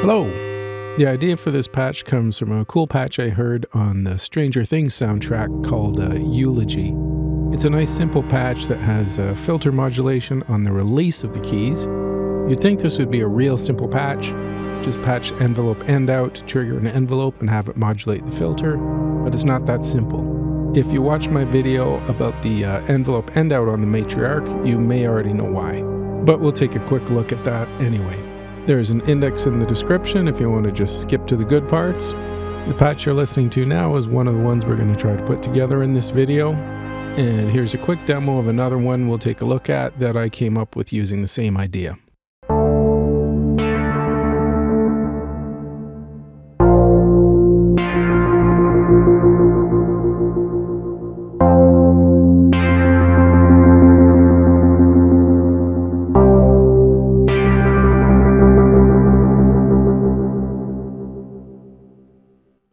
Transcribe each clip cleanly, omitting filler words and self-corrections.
Hello! The idea for this patch comes from a cool patch I heard on the Stranger Things soundtrack called Eulogy. It's a nice simple patch that has filter modulation on the release of the keys. You'd think this would be a real simple patch. Just patch Envelope End Out to trigger an envelope and have it modulate the filter, but it's not that simple. If you watched my video about the Envelope End Out on the Matriarch, you may already know why. But we'll take a quick look at that anyway. There's an index in the description if you want to just skip to the good parts. The patch you're listening to now is one of the ones we're going to try to put together in this video. And here's a quick demo of another one we'll take a look at that I came up with using the same idea.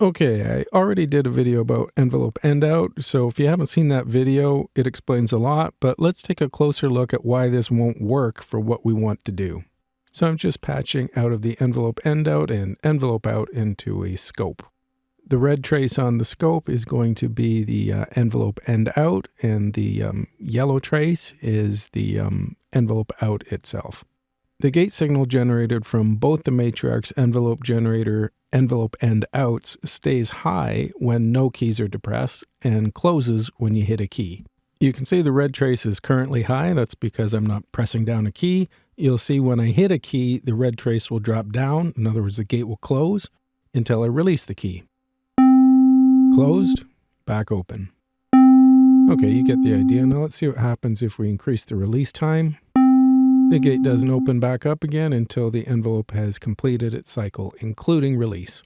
Okay, I already did a video about Envelope End Out, so if you haven't seen that video, it explains a lot, but let's take a closer look at why this won't work for what we want to do. So I'm just patching out of the Envelope End Out and Envelope Out into a scope. The red trace on the scope is going to be the Envelope End Out, and the yellow trace is the Envelope Out itself. The gate signal generated from both the Matriarch's envelope generator envelope end outs stays high when no keys are depressed and closes when you hit a key. You can see the red trace is currently high. That's because I'm not pressing down a key. You'll see when I hit a key, the red trace will drop down. In other words, the gate will close until I release the key. Closed, back open. Okay, you get the idea. Now let's see what happens if we increase the release time. The gate doesn't open back up again until the envelope has completed its cycle, including release.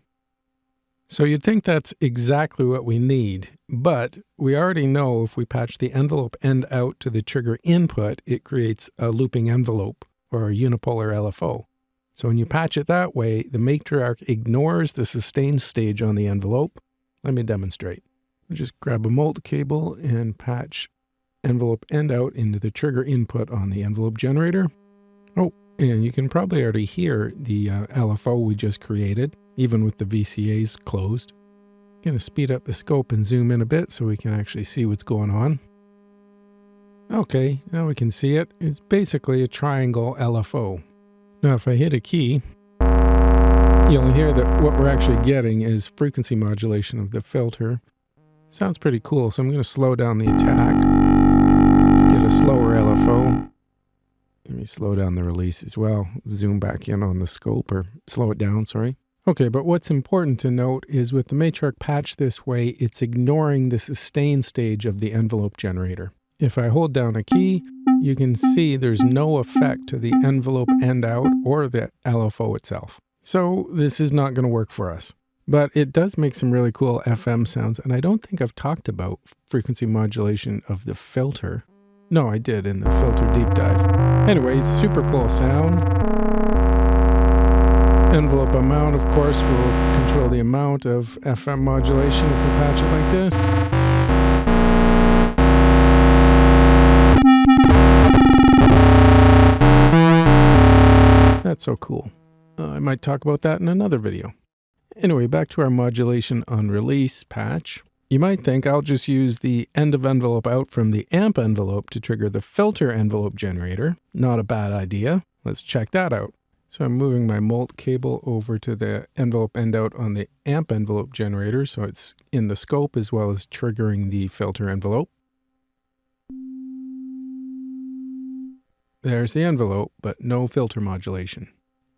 So you'd think that's exactly what we need, but we already know if we patch the envelope end out to the trigger input, it creates a looping envelope, or a unipolar LFO. So when you patch it that way, the Matriarch ignores the sustained stage on the envelope. Let me demonstrate. I'll just grab a Mult cable and patch envelope end out into the trigger input on the envelope generator. Oh, and you can probably already hear the LFO we just created, even with the VCAs closed. I'm going to speed up the scope and zoom in a bit so we can actually see what's going on. Okay, now we can see it. It's basically a triangle LFO. Now if I hit a key, you'll hear that what we're actually getting is frequency modulation of the filter. Sounds pretty cool, so I'm going to slow down the attack. Let's get a slower LFO. Let me slow down the release as well. Zoom back in on the scope, or slow it down, sorry. Okay, but what's important to note is with the Matriarch patch this way, it's ignoring the sustain stage of the envelope generator. If I hold down a key, you can see there's no effect to the envelope end out or the LFO itself. So this is not going to work for us. But it does make some really cool FM sounds, and I don't think I've talked about frequency modulation of the filter. No, I did in the filter deep dive. Anyway, it's super cool sound. Envelope amount, of course, will control the amount of FM modulation if we patch it like this. That's so cool. I might talk about that in another video. Anyway, back to our modulation on release patch. You might think I'll just use the end of envelope out from the amp envelope to trigger the filter envelope generator. Not a bad idea. Let's check that out. So I'm moving my Mult cable over to the envelope end out on the amp envelope generator, so it's in the scope as well as triggering the filter envelope. There's the envelope, but no filter modulation.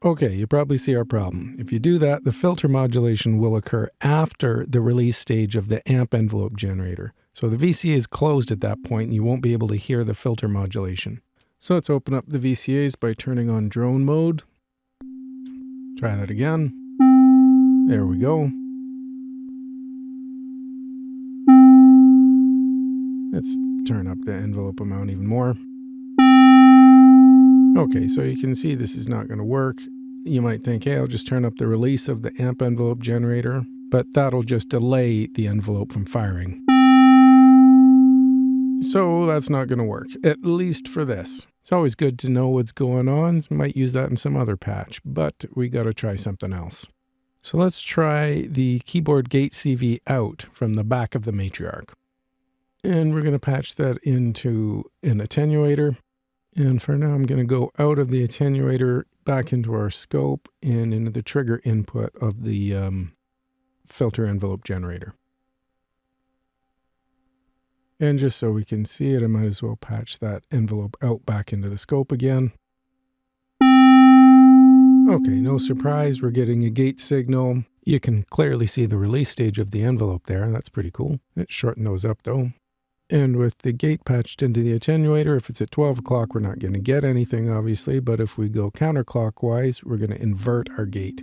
Okay, you probably see our problem. If you do that, the filter modulation will occur after the release stage of the amp envelope generator. So the VCA is closed at that point and you won't be able to hear the filter modulation. So let's open up the VCAs by turning on drone mode. Try that again. There we go. Let's turn up the envelope amount even more. Okay, so you can see this is not going to work. You might think, hey, I'll just turn up the release of the amp envelope generator, but that'll just delay the envelope from firing. So that's not going to work, at least for this. It's always good to know what's going on. Might use that in some other patch, but we got to try something else. So let's try the keyboard gate CV out from the back of the matriarch. And we're going to patch that into an attenuator. And for now, I'm going to go out of the attenuator back into our scope and into the trigger input of the filter envelope generator. And just so we can see it, I might as well patch that envelope out back into the scope again. Okay, no surprise, we're getting a gate signal. You can clearly see the release stage of the envelope there. That's pretty cool. Let's shorten those up though. And with the gate patched into the attenuator, if it's at 12 o'clock, we're not going to get anything, obviously. But if we go counterclockwise, we're going to invert our gate.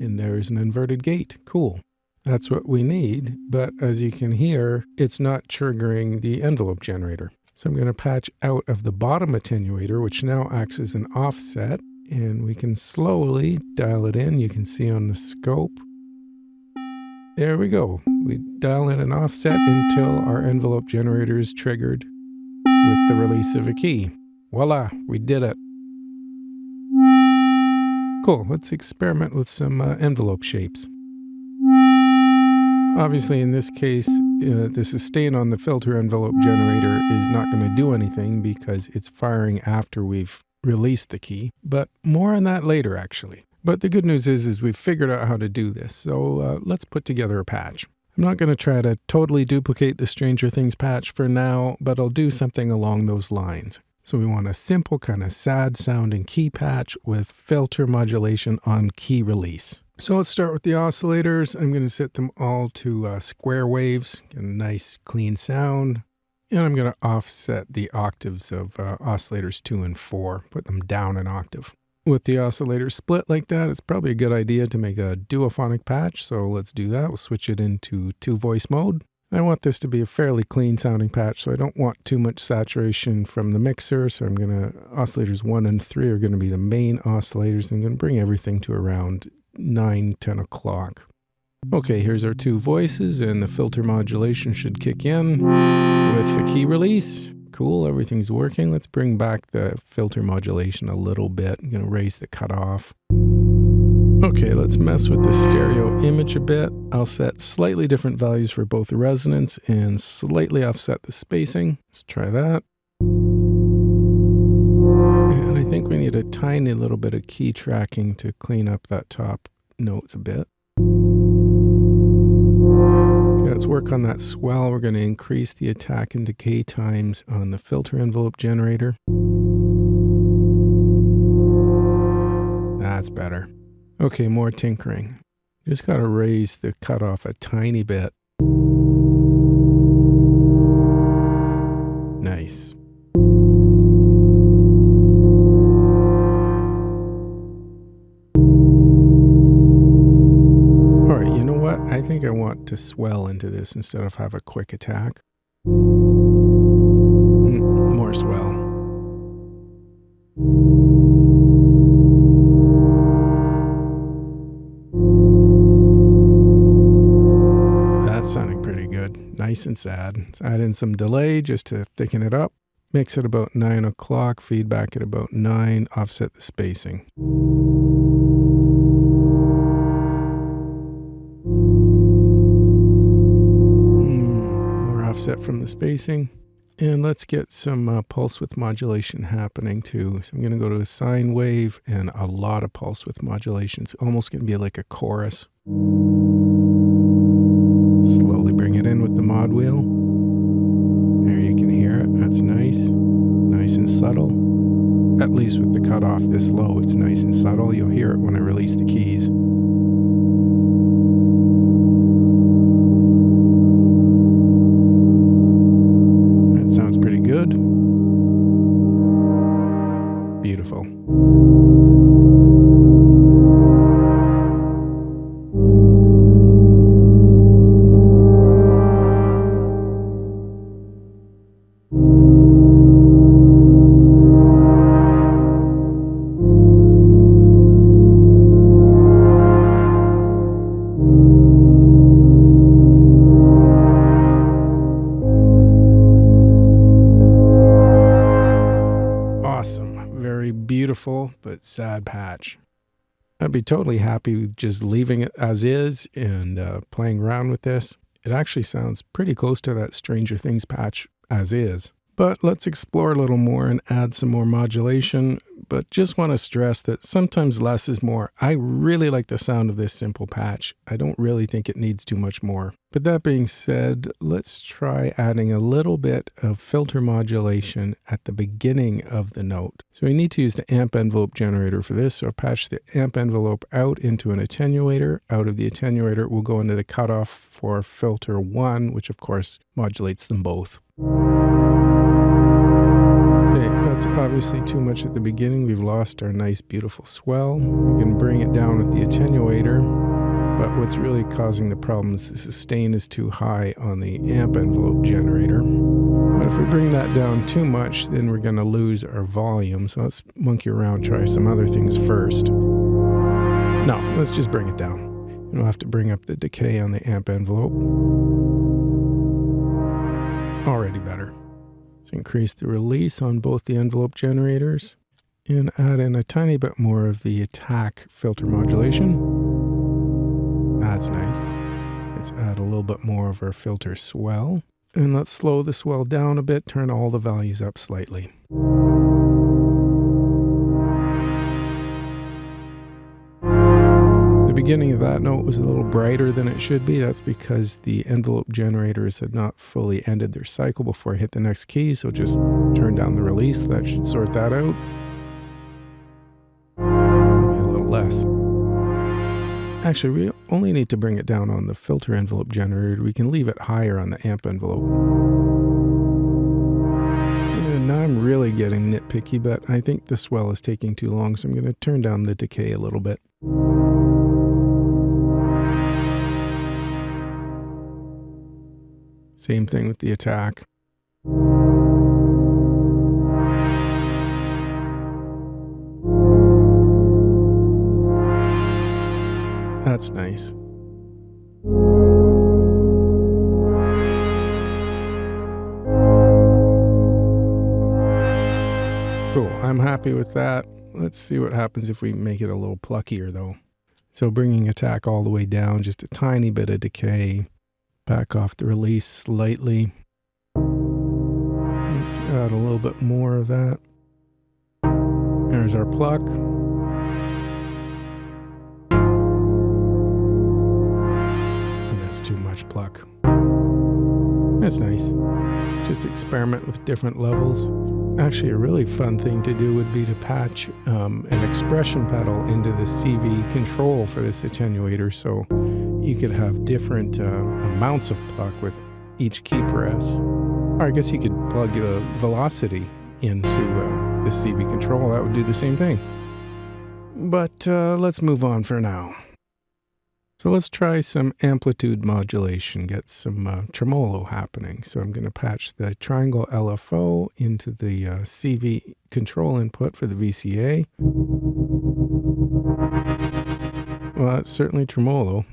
And there's an inverted gate. Cool. That's what we need. But as you can hear, it's not triggering the envelope generator. So I'm going to patch out of the bottom attenuator, which now acts as an offset. And we can slowly dial it in. You can see on the scope. There we go. We dial in an offset until our envelope generator is triggered with the release of a key. Voila, we did it. Cool, let's experiment with some envelope shapes. Obviously in this case, the sustain on the filter envelope generator is not going to do anything because it's firing after we've released the key, but more on that later actually. But the good news is we've figured out how to do this, so let's put together a patch. I'm not going to try to totally duplicate the Stranger Things patch for now, but I'll do something along those lines. So we want a simple kind of sad sounding key patch with filter modulation on key release. So let's start with the oscillators. I'm going to set them all to square waves, get a nice clean sound. And I'm going to offset the octaves of oscillators 2 and 4, put them down an octave. With the oscillator split like that, it's probably a good idea to make a duophonic patch. So let's do that. We'll switch it into 2-voice mode. I want this to be a fairly clean sounding patch, so I don't want too much saturation from the mixer. So I'm going to, oscillators 1 and 3 are going to be the main oscillators. I'm going to bring everything to around 9, 10 o'clock. Okay, here's our 2 voices, and the filter modulation should kick in with the key release. Cool, everything's working. Let's bring back the filter modulation a little bit. I'm going to raise the cutoff. Okay, let's mess with the stereo image a bit. I'll set slightly different values for both the resonance and slightly offset the spacing. Let's try that. And I think we need a tiny little bit of key tracking to clean up that top notes a bit. Let's work on that swell. We're going to increase the attack and decay times on the filter envelope generator. That's better. Okay, more tinkering. Just got to raise the cutoff a tiny bit. Nice. I think I want to swell into this instead of have a quick attack. More swell. That's sounding pretty good. Nice and sad. Let's add in some delay just to thicken it up. Mix it about 9 o'clock, feedback at about 9, offset the spacing. Offset from the spacing. And let's get some pulse width modulation happening too. So I'm going to go to a sine wave and a lot of pulse width modulation. It's almost going to be like a chorus. Slowly bring it in with the mod wheel. There you can hear it. That's nice. Nice and subtle. At least with the cutoff this low, it's nice and subtle. You'll hear it when I release the keys. Sounds pretty good. Beautiful. it. Sad patch. I'd be totally happy with just leaving it as is and playing around with this. It actually sounds pretty close to that Stranger Things patch as is. But let's explore a little more and add some more modulation. But just want to stress that sometimes less is more. I really like the sound of this simple patch. I don't really think it needs too much more. But that being said, let's try adding a little bit of filter modulation at the beginning of the note. So we need to use the amp envelope generator for this. So I've patched the amp envelope out into an attenuator. Out of the attenuator, we'll go into the cutoff for filter 1, which of course modulates them both. Okay, that's obviously too much at the beginning. We've lost our nice, beautiful swell. We can bring it down with the attenuator, but what's really causing the problem is the sustain is too high on the amp envelope generator. But if we bring that down too much, then we're going to lose our volume. So let's monkey around, try some other things first. No, let's just bring it down. You don't have to bring up the decay on the amp envelope. Already better. Increase the release on both the envelope generators and add in a tiny bit more of the attack filter modulation. That's nice. Let's add a little bit more of our filter swell. And let's slow the swell down a bit, turn all the values up slightly. The beginning of that note was a little brighter than it should be. That's because the envelope generators had not fully ended their cycle before I hit the next key, so just turn down the release. That should sort that out. Maybe a little less. Actually, we only need to bring it down on the filter envelope generator. We can leave it higher on the amp envelope. And now I'm really getting nitpicky, but I think the swell is taking too long, so I'm going to turn down the decay a little bit. Same thing with the attack. That's nice. Cool, I'm happy with that. Let's see what happens if we make it a little pluckier though. So bringing attack all the way down, just a tiny bit of decay. Back off the release slightly. Let's add a little bit more of that. There's our pluck. That's too much pluck. That's nice. Just experiment with different levels. Actually, a really fun thing to do would be to patch an expression pedal into the CV control for this attenuator, so you could have different amounts of pluck with each key press. Or I guess you could plug the velocity into the CV control. That would do the same thing. But let's move on for now. So let's try some amplitude modulation, get some tremolo happening. So I'm going to patch the triangle LFO into the CV control input for the VCA. Well, that's certainly tremolo.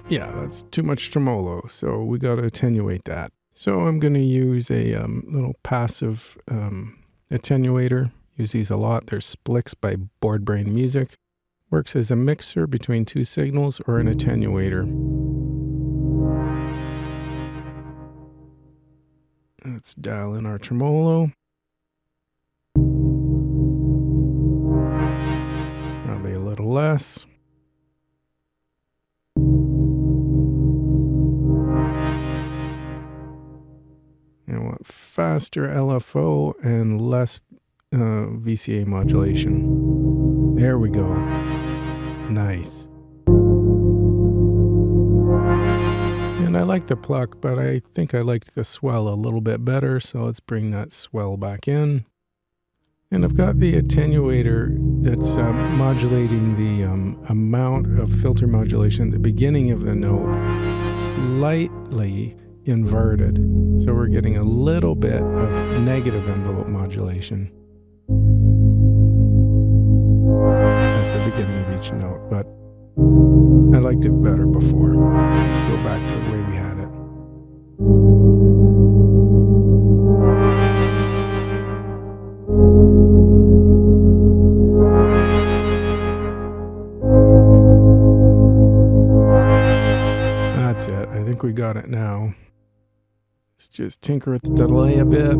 Yeah, that's too much tremolo, so we got to attenuate that. So I'm going to use a little passive attenuator. Use these a lot. They're Splix by Boredbrain Music. Works as a mixer between two signals or an attenuator. Let's dial in our tremolo. Probably a little less. I want faster LFO and less VCA modulation. There we go. Nice. And I like the pluck, but I think I liked the swell a little bit better, so let's bring that swell back in. And I've got the attenuator that's modulating the amount of filter modulation at the beginning of the note slightly inverted. So we're getting a little bit of negative envelope modulation at the beginning of each note, but I liked it better before. Let's go back to the way we had it. just tinker with the delay a bit.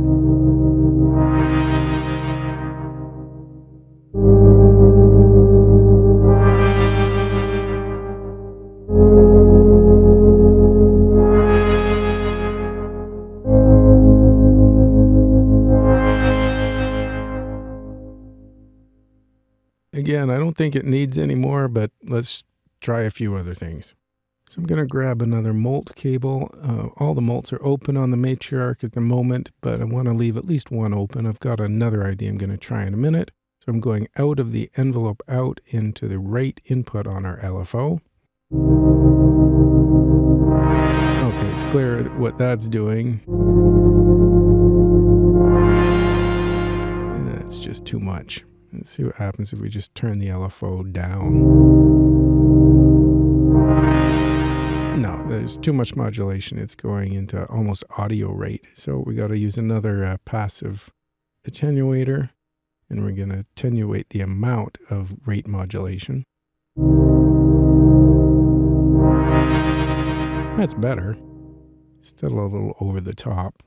Again, I don't think it needs any more, but let's try a few other things. So I'm going to grab another Mult cable. All the Mults are open on the Matriarch at the moment, but I want to leave at least one open. I've got another idea I'm going to try in a minute. So I'm going out of the envelope out into the right input on our LFO. Okay, it's clear what that's doing. That's just too much. Let's see what happens if we just turn the LFO down. No, there's too much modulation. It's going into almost audio rate. So we got to use another passive attenuator, and we're going to attenuate the amount of rate modulation. That's better. Still a little over the top.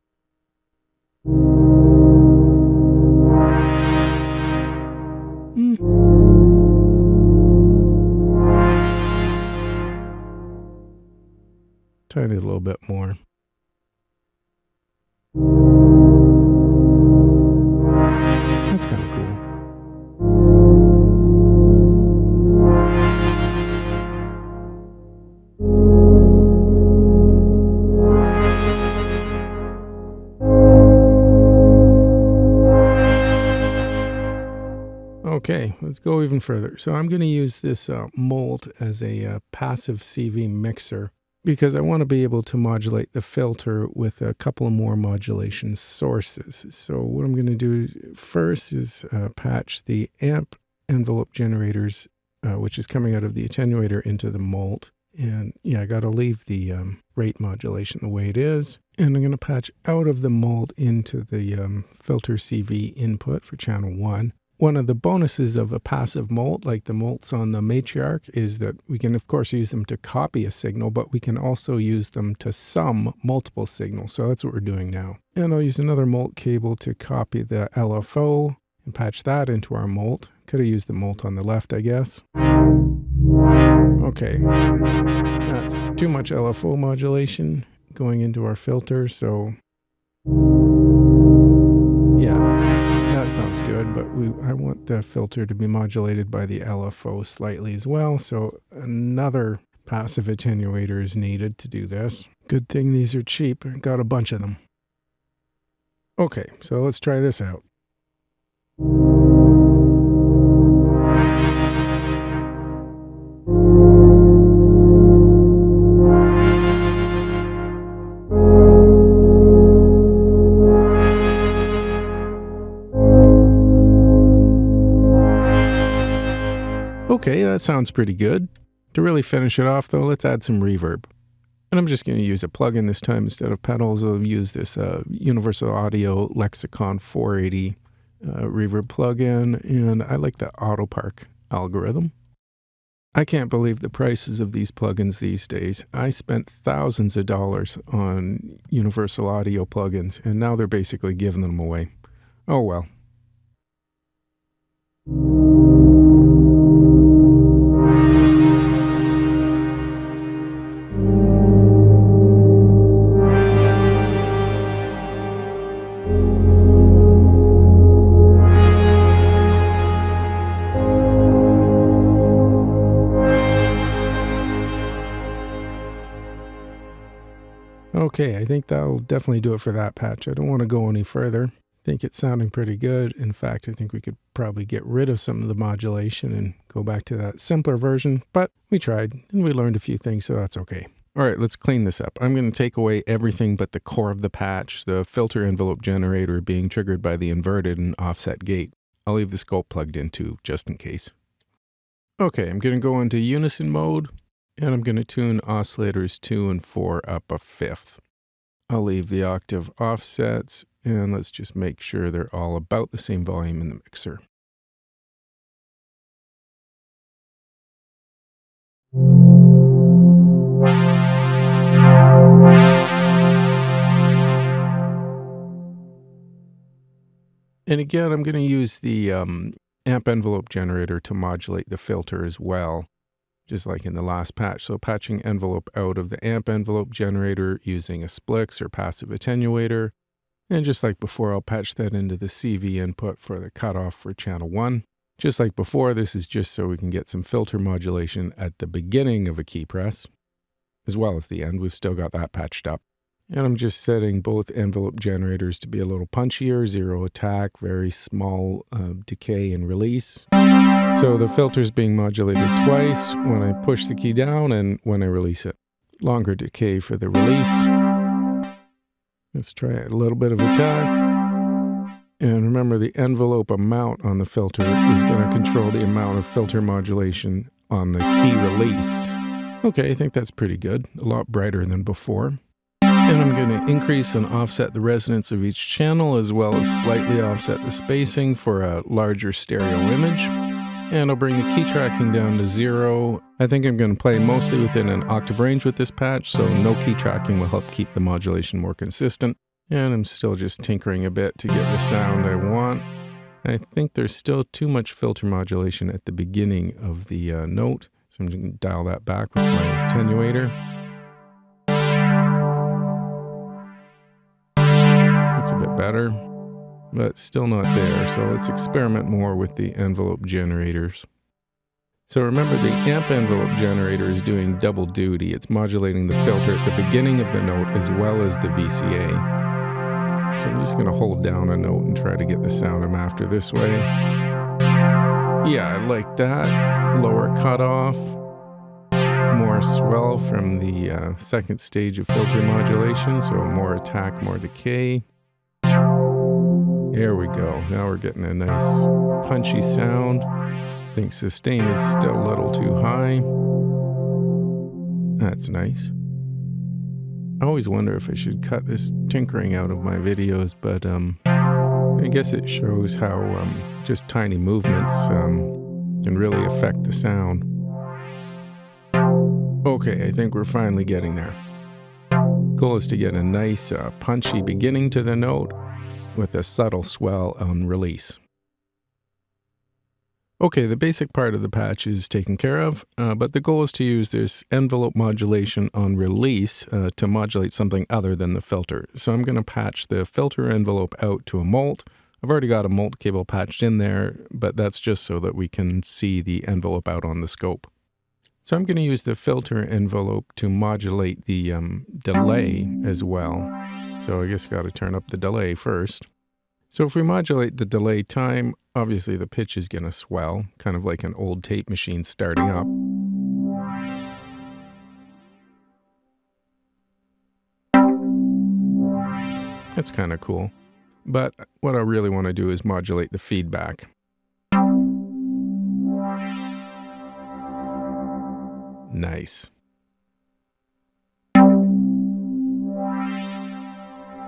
Tiny little bit more. That's kind of cool. Okay, let's go even further. So I'm going to use this Mult as a passive CV mixer, because I want to be able to modulate the filter with a couple of more modulation sources. So what I'm going to do first is patch the amp envelope generators, which is coming out of the attenuator, into the Mult. And yeah, I got to leave the rate modulation the way it is. And I'm going to patch out of the Mult into the filter CV input for channel 1. One of the bonuses of a passive Mult, like the Mults on the Matriarch, is that we can, of course, use them to copy a signal, but we can also use them to sum multiple signals. So that's what we're doing now. And I'll use another Mult cable to copy the LFO and patch that into our Mult. Could have used the Mult on the left, I guess. Okay, that's too much LFO modulation going into our filter, so yeah, that sounds good, but I want the filter to be modulated by the LFO slightly as well, so another passive attenuator is needed to do this. Good thing these are cheap. I got a bunch of them. Okay, so let's try this out. Okay, that sounds pretty good. To really finish it off though, let's add some reverb. And I'm just going to use a plugin this time instead of pedals. I'll use this Universal Audio Lexicon 480 reverb plugin, and I like the AutoPark algorithm. I can't believe the prices of these plugins these days. I spent thousands of dollars on Universal Audio plugins, and now they're basically giving them away. Oh well. Okay, I think that'll definitely do it for that patch. I don't want to go any further. I think it's sounding pretty good. In fact, I think we could probably get rid of some of the modulation and go back to that simpler version, but we tried and we learned a few things, so that's okay. All right, let's clean this up. I'm going to take away everything but the core of the patch, the filter envelope generator being triggered by the inverted and offset gate. I'll leave the scope plugged in too, just in case. Okay, I'm going to go into unison mode, and I'm going to tune oscillators 2 and 4 up a fifth. I'll leave the octave offsets, and let's just make sure they're all about the same volume in the mixer. And again, I'm going to use the amp envelope generator to modulate the filter as well, just like in the last patch. So patching envelope out of the amp envelope generator using a Splix or passive attenuator. And just like before, I'll patch that into the CV input for the cutoff for channel 1. Just like before, this is just so we can get some filter modulation at the beginning of a key press, as well as the end. We've still got that patched up. And I'm just setting both envelope generators to be a little punchier, 0 attack, very small decay and release. So the filter's being modulated twice when I push the key down and when I release it. Longer decay for the release. Let's try a little bit of attack. And remember, the envelope amount on the filter is going to control the amount of filter modulation on the key release. Okay, I think that's pretty good. A lot brighter than before. And I'm going to increase and offset the resonance of each channel, as well as slightly offset the spacing for a larger stereo image. And I'll bring the key tracking down to 0. I think I'm going to play mostly within an octave range with this patch, so no key tracking will help keep the modulation more consistent. And I'm still just tinkering a bit to get the sound I want. I think there's still too much filter modulation at the beginning of the note, so I'm going to dial that back with my attenuator. It's a bit better, but still not there. So let's experiment more with the envelope generators. So remember, the amp envelope generator is doing double duty. It's modulating the filter at the beginning of the note as well as the VCA. So I'm just going to hold down a note and try to get the sound I'm after this way. Yeah, I like that. Lower cutoff. More swell from the second stage of filter modulation. So more attack, more decay. There we go. Now we're getting a nice punchy sound. I think sustain is still a little too high. That's nice. I always wonder if I should cut this tinkering out of my videos, but I guess it shows how just tiny movements can really affect the sound. Okay, I think we're finally getting there. Goal is to get a nice punchy beginning to the note with a subtle swell on release. Okay, the basic part of the patch is taken care of, but the goal is to use this envelope modulation on release to modulate something other than the filter. So I'm going to patch the filter envelope out to a Mult. I've already got a Mult cable patched in there, but that's just so that we can see the envelope out on the scope. So I'm going to use the filter envelope to modulate the delay as well. So I guess I got to turn up the delay first. So if we modulate the delay time, obviously the pitch is going to swell, kind of like an old tape machine starting up. That's kind of cool. But what I really want to do is modulate the feedback. Nice.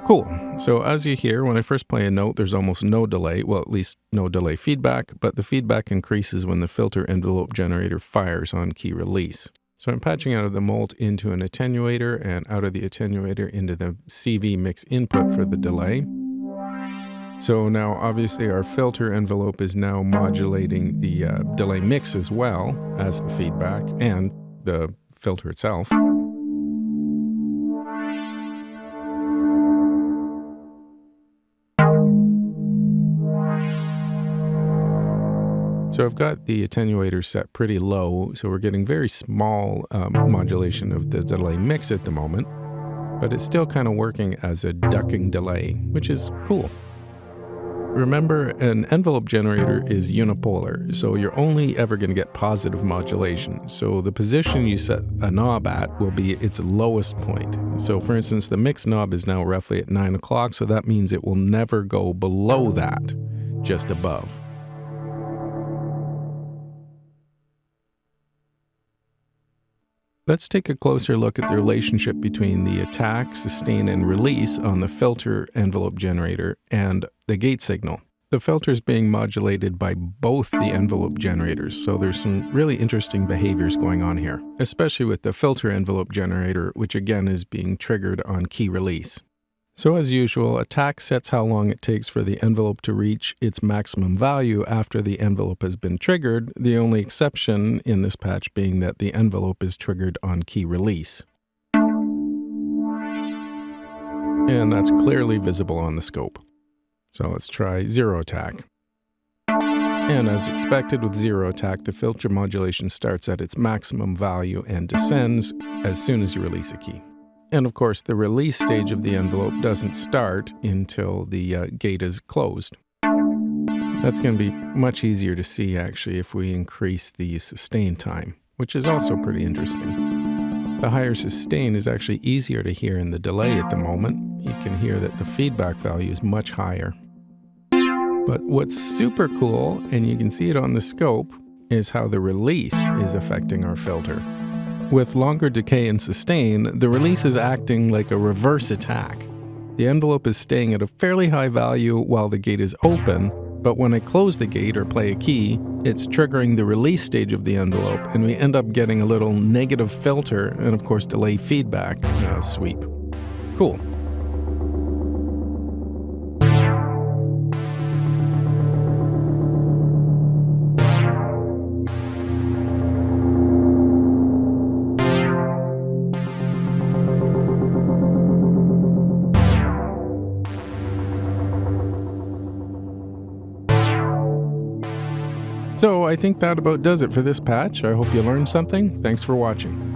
Cool. So as you hear, when I first play a note, there's almost no delay. Well, at least no delay feedback, but the feedback increases when the filter envelope generator fires on key release. So I'm patching out of the Mult into an attenuator and out of the attenuator into the CV mix input for the delay. So now obviously our filter envelope is now modulating the delay mix as well as the feedback and the filter itself. So I've got the attenuator set pretty low, so we're getting very small modulation of the delay mix at the moment, but it's still kind of working as a ducking delay, which is cool. Remember, an envelope generator is unipolar, so you're only ever going to get positive modulation. So the position you set a knob at will be its lowest point. So for instance, the mix knob is now roughly at 9 o'clock, so that means it will never go below that, just above. Let's take a closer look at the relationship between the attack, sustain, and release on the filter envelope generator and the gate signal. The filter is being modulated by both the envelope generators, so there's some really interesting behaviors going on here, especially with the filter envelope generator, which again is being triggered on key release. So as usual, attack sets how long it takes for the envelope to reach its maximum value after the envelope has been triggered, the only exception in this patch being that the envelope is triggered on key release. And that's clearly visible on the scope. So let's try zero attack. And as expected with zero attack, the filter modulation starts at its maximum value and descends as soon as you release a key. And of course, the release stage of the envelope doesn't start until the gate is closed. That's going to be much easier to see actually if we increase the sustain time, which is also pretty interesting. The higher sustain is actually easier to hear in the delay at the moment. You can hear that the feedback value is much higher. But what's super cool, and you can see it on the scope, is how the release is affecting our filter. With longer decay and sustain, the release is acting like a reverse attack. The envelope is staying at a fairly high value while the gate is open, but when I close the gate or play a key, it's triggering the release stage of the envelope, and we end up getting a little negative filter and of course delay feedback sweep. Cool. So I think that about does it for this patch. I hope you learned something. Thanks for watching.